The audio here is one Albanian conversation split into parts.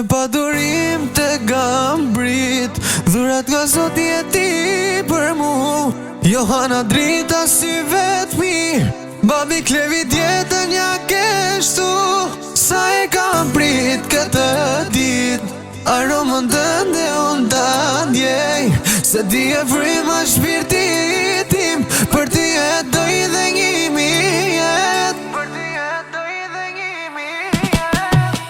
me padurim të gambrit, dhurat nga Zoti e ti për mu. Johana drita si vetmi, babi Klevi djetën ja keshtu. Sa e kam prit këtë dit, aromën tënde unë ta ndjej, se ti e frima shpirtit tim, për ti e doj dhe njimi jet, për ti e doj dhe njimi jet.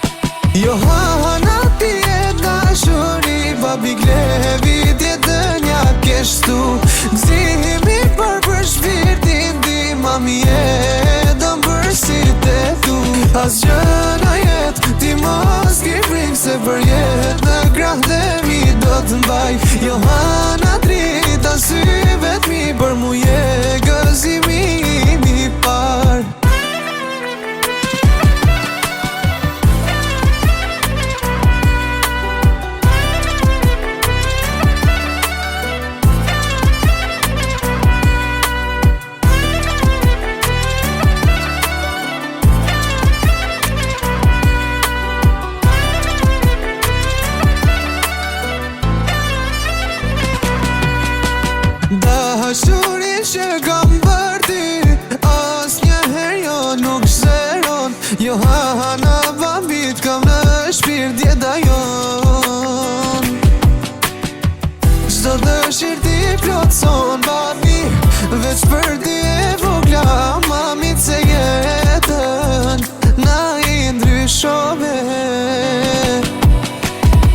Johana ti e dashuri, babi Klevi djetën ja keshtu. Gzimi për shpirtin tim, mami e dëm për si te tu. As gjëna jet, ti mos ki frikë, se për jet në krah dhe mi do të mbaj. Johana drita sy vetmi, për mu je gëzimi i par. Dashurin që kam për ty, as njëher jo nuk shzeron. Johana bambit kam në shpirt djeda jon. Çdo dëshirë ti plotson babi, veç për ti e vogla mamit, se jetën na i ndryshove.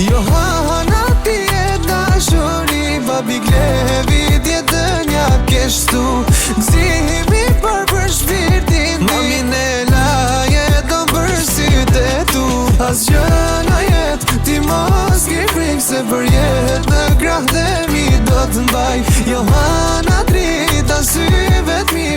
Johana ti e dashuri, babi Klevi djetën ja keshtu. Gzimi për shpirtin tim, mami Nela jetën për sytë e tu. As gjëna jet, ti mos ki frikë, se për jet në krah dhe mi do të mbaj. Johana drita sy vetmi,